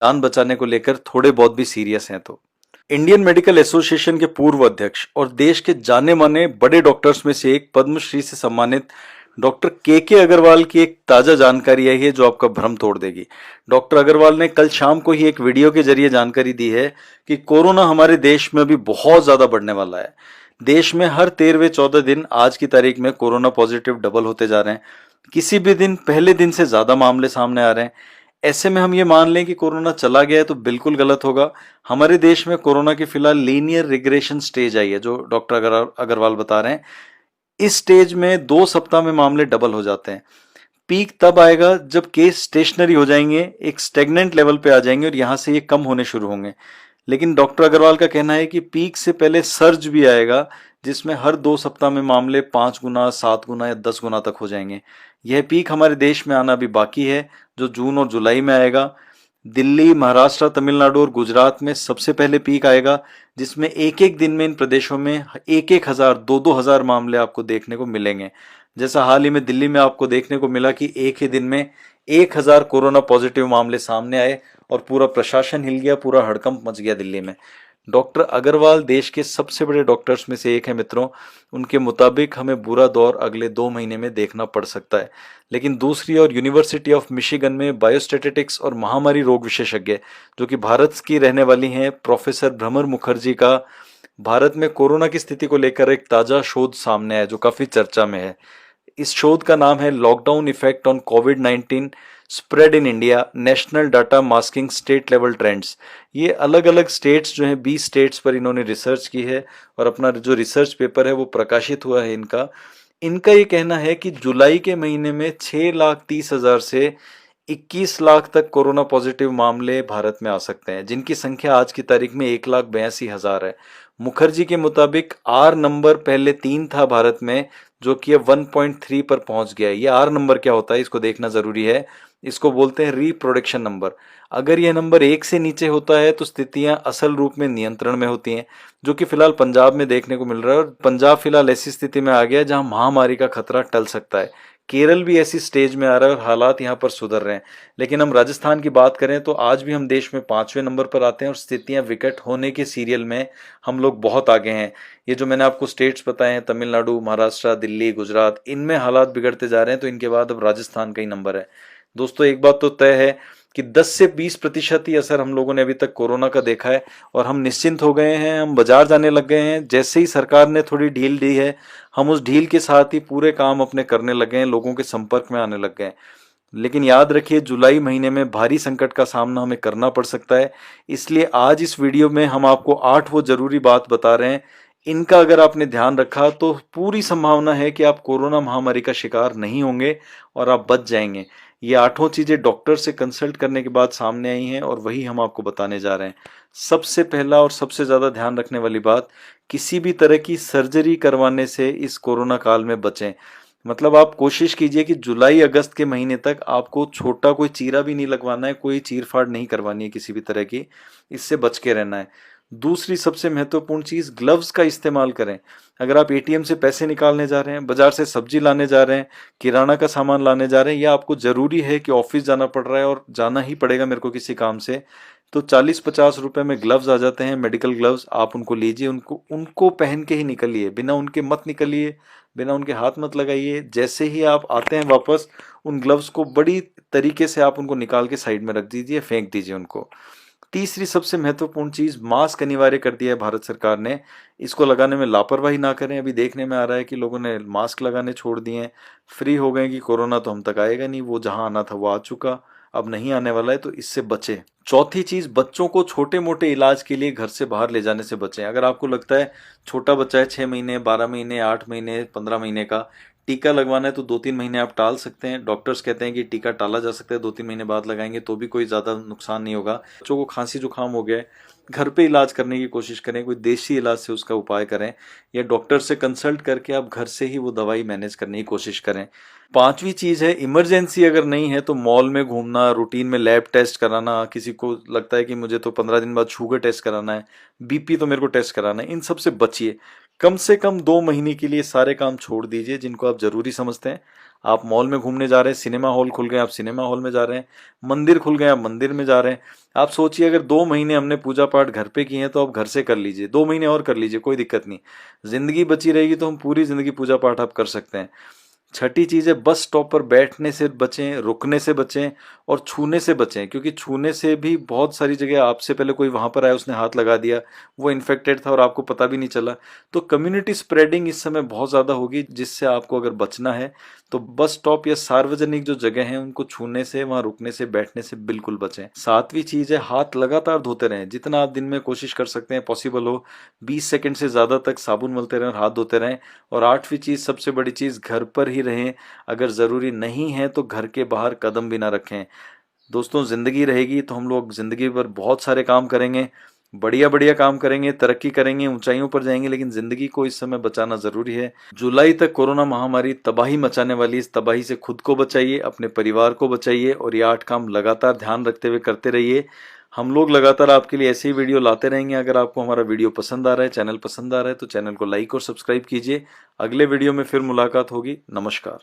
जान बचाने को लेकर थोड़े बहुत भी सीरियस हैं तो। इंडियन मेडिकल एसोसिएशन के पूर्व अध्यक्ष और देश के जाने माने बड़े डॉक्टर्स में से एक पद्मश्री से सम्मानित डॉक्टर के अग्रवाल की एक ताजा जानकारी आई है जो आपका भ्रम तोड़ देगी। डॉक्टर अग्रवाल ने कल शाम को ही एक वीडियो के जरिए जानकारी दी है कि कोरोना हमारे देश में अभी बहुत ज्यादा बढ़ने वाला है। देश में हर 13वें 14 दिन आज की तारीख में कोरोना पॉजिटिव डबल होते जा रहे हैं। किसी भी दिन पहले दिन से ज्यादा मामले सामने आ रहे हैं। ऐसे में हम ये मान लें कि कोरोना चला गया है तो बिल्कुल गलत होगा। हमारे देश में कोरोना की फिलहाल लीनियर रिग्रेशन स्टेज आई है जो डॉक्टर अग्रवाल बता रहे हैं। इस स्टेज में 2 सप्ताह में मामले डबल हो जाते हैं। पीक तब आएगा जब केस स्टेशनरी हो जाएंगे, एक स्टेगनेंट लेवल पे आ जाएंगे और यहां से ये कम होने शुरू होंगे। लेकिन डॉक्टर अग्रवाल का कहना है कि पीक से पहले सर्ज भी आएगा जिसमें हर 2 सप्ताह में मामले 5 गुना 7 गुना या 10 गुना तक हो जाएंगे। यह पीक हमारे देश में आना अभी बाकी है जो जून और जुलाई में आएगा। दिल्ली, महाराष्ट्र, तमिलनाडु और गुजरात में सबसे पहले पीक आएगा जिसमें एक एक दिन में इन प्रदेशों में एक एक हजार 2-2 हजार मामले आपको देखने को मिलेंगे। जैसा हाल ही में दिल्ली में आपको देखने को मिला कि एक ही दिन में 1,000 कोरोना पॉजिटिव मामले सामने आए और पूरा प्रशासन हिल गया, पूरा हड़कंप मच गया दिल्ली में। डॉक्टर अग्रवाल देश के सबसे बड़े डॉक्टर्स में से एक है मित्रों। उनके मुताबिक हमें बुरा दौर अगले 2 महीने में देखना पड़ सकता है। लेकिन दूसरी ओर यूनिवर्सिटी ऑफ मिशिगन में बायोस्टैटिस्टिक्स और महामारी रोग विशेषज्ञ जो कि भारत की रहने वाली हैं प्रोफेसर भ्रमर मुखर्जी का भारत में कोरोना की स्थिति को लेकर एक ताजा शोध सामने आया जो काफी चर्चा में है। इस शोध का नाम है lockdown effect on covid spread in India, national data masking state level trends. ये अलग अलग स्टेट्स जो हैं 20 स्टेट्स पर इन्होंने रिसर्च की है और अपना जो रिसर्च पेपर है वो प्रकाशित हुआ है इनका। इनका ये कहना है कि जुलाई के महीने में 6,30,000 से 21 लाख तक कोरोना पॉजिटिव मामले भारत में आ सकते हैं जिनकी संख्या आज की तारीख में 1,82,000 है। मुखर्जी के मुताबिक आर नंबर पहले 3 था भारत में जो कि अब 1.3 पर पहुंच गया है। ये आर नंबर क्या होता है इसको देखना जरूरी है। इसको बोलते हैं रिप्रोडक्शन नंबर। अगर यह नंबर 1 से नीचे होता है तो स्थितियां असल रूप में नियंत्रण में होती हैं जो कि फिलहाल पंजाब में देखने को मिल रहा है और पंजाब फिलहाल ऐसी स्थिति में आ गया है जहां महामारी का खतरा टल सकता है। केरल भी ऐसी स्टेज में आ रहा है और हालात यहाँ पर सुधर रहे हैं। लेकिन हम राजस्थान की बात करें तो आज भी हम देश में 5वें नंबर पर आते हैं और स्थितियां विकट होने के सीरियल में हम लोग बहुत आगे हैं। ये जो मैंने आपको स्टेट्स बताए हैं तमिलनाडु, महाराष्ट्र, दिल्ली, गुजरात, इनमें हालात बिगड़ते जा रहे हैं तो इनके बाद अब राजस्थान का ही नंबर है। दोस्तों एक बात तो तय है कि 10 से 20% ही असर हम लोगों ने अभी तक कोरोना का देखा है और हम निश्चिंत हो गए हैं, हम बाजार जाने लग गए हैं। जैसे ही सरकार ने थोड़ी ढील दी है हम उस ढील के साथ ही पूरे काम अपने करने लग गए हैं, लोगों के संपर्क में आने लग गए हैं। लेकिन याद रखिए जुलाई महीने में भारी संकट का सामना हमें करना पड़ सकता है। इसलिए आज इस वीडियो में हम आपको 8 वो जरूरी बात बता रहे हैं। इनका अगर आपने ध्यान रखा तो पूरी संभावना है कि आप कोरोना महामारी का शिकार नहीं होंगे और आप बच जाएंगे। ये 8 चीजें डॉक्टर से कंसल्ट करने के बाद सामने आई हैं और वही हम आपको बताने जा रहे हैं। सबसे पहला और सबसे ज्यादा ध्यान रखने वाली बात, किसी भी तरह की सर्जरी करवाने से इस कोरोना काल में बचें। मतलब आप कोशिश कीजिए कि जुलाई अगस्त के महीने तक आपको छोटा कोई चीरा भी नहीं लगवाना है, कोई चीरफाड़ नहीं करवानी है किसी भी तरह की, इससे बच के रहना है। दूसरी सबसे महत्वपूर्ण चीज, ग्लव्स का इस्तेमाल करें। अगर आप एटीएम से पैसे निकालने जा रहे हैं, बाजार से सब्जी लाने जा रहे हैं, किराना का सामान लाने जा रहे हैं या आपको जरूरी है कि ऑफिस जाना पड़ रहा है और जाना ही पड़ेगा मेरे को किसी काम से, तो 40-50 रुपए में ग्लव्स आ जाते हैं, मेडिकल ग्लव्स। आप उनको लीजिए, उनको उनको पहन के ही निकलिए, बिना उनके मत निकलिए, बिना उनके हाथ मत लगाइए। जैसे ही आप आते हैं वापस, उन ग्लव्स को बड़ी तरीके से आप उनको निकाल के साइड में रख दीजिए, फेंक दीजिए उनको। तीसरी सबसे महत्वपूर्ण चीज, मास्क अनिवार्य कर दिया है भारत सरकार ने। इसको लगाने में लापरवाही ना करें। अभी देखने में आ रहा है कि लोगों ने मास्क लगाने छोड़ दिए हैं, फ्री हो गए कि कोरोना तो हम तक आएगा नहीं, वो जहां आना था वो आ चुका, अब नहीं आने वाला है, तो इससे बचे। चौथी चीज, बच्चों को छोटे मोटे इलाज के लिए घर से बाहर ले जाने से बचें। अगर आपको लगता है छोटा बच्चा है 6 महीने, 12 महीने, 8 महीने, 15 महीने का, टीका लगवाना है तो 2-3 महीने आप टाल सकते हैं। डॉक्टर्स कहते हैं कि टीका टाला जा सकता है, 2-3 महीने बाद लगाएंगे तो भी कोई ज्यादा नुकसान नहीं होगा। बच्चों को खांसी जुकाम हो गया है, घर पे इलाज करने की कोशिश करें, कोई देसी इलाज से उसका उपाय करें या डॉक्टर से कंसल्ट करके आप घर से ही वो दवाई मैनेज करने की कोशिश करें। पांचवी चीज है, इमरजेंसी अगर नहीं है तो मॉल में घूमना, रूटीन में लैब टेस्ट कराना। किसी को लगता है कि मुझे तो 15 दिन बाद शुगर टेस्ट कराना है, बीपी तो मेरे को टेस्ट कराना है, इन सब से बचिए। कम से कम 2 महीने के लिए सारे काम छोड़ दीजिए जिनको आप जरूरी समझते हैं। आप मॉल में घूमने जा रहे हैं, सिनेमा हॉल खुल गए, आप सिनेमा हॉल में जा रहे हैं, मंदिर खुल गए, आप मंदिर में जा रहे हैं। आप सोचिए अगर 2 महीने हमने पूजा पाठ घर पे किए हैं तो आप घर से कर लीजिए, 2 महीने और कर लीजिए, कोई दिक्कत नहीं। जिंदगी बची रहेगी तो हम पूरी जिंदगी पूजा पाठ आप कर सकते हैं। छठी चीज है, बस स्टॉप पर बैठने से बचें, रुकने से बचें और छूने से बचें, क्योंकि छूने से भी बहुत सारी जगह आपसे पहले कोई वहां पर आया, उसने हाथ लगा दिया, वो इन्फेक्टेड था और आपको पता भी नहीं चला। तो कम्युनिटी स्प्रेडिंग इस समय बहुत ज्यादा होगी, जिससे आपको अगर बचना है तो बस स्टॉप या सार्वजनिक जो जगह है उनको छूने से, वहां रुकने से, बैठने से बिल्कुल बचें। सातवीं चीज है, हाथ लगातार धोते रहें, जितना आप दिन में कोशिश कर सकते हैं, पॉसिबल हो 20 सेकंड से ज्यादा तक साबुन मलते रहें और हाथ धोते रहें। और आठवीं चीज, सबसे बड़ी चीज, घर पर ही रहें, अगर जरूरी नहीं है तो घर के बाहर कदम भी ना रखें। दोस्तों, जिंदगी रहेगी तो हम लोग जिंदगी पर बहुत सारे काम करेंगे, बढ़िया बढ़िया काम करेंगे, तरक्की करेंगे, ऊंचाइयों पर जाएंगे, लेकिन जिंदगी को इस समय बचाना जरूरी है। जुलाई तक कोरोना महामारी तबाही मचाने वाली, इस तबाही से खुद को बचाइए, अपने परिवार को बचाइए और ये 8 काम लगातार ध्यान रखते हुए करते रहिए। हम लोग लगातार आपके लिए ऐसे ही वीडियो लाते रहेंगे। अगर आपको हमारा वीडियो पसंद आ रहा है, चैनल पसंद आ रहा है, तो चैनल को लाइक और सब्सक्राइब कीजिए। अगले वीडियो में फिर मुलाकात होगी। नमस्कार।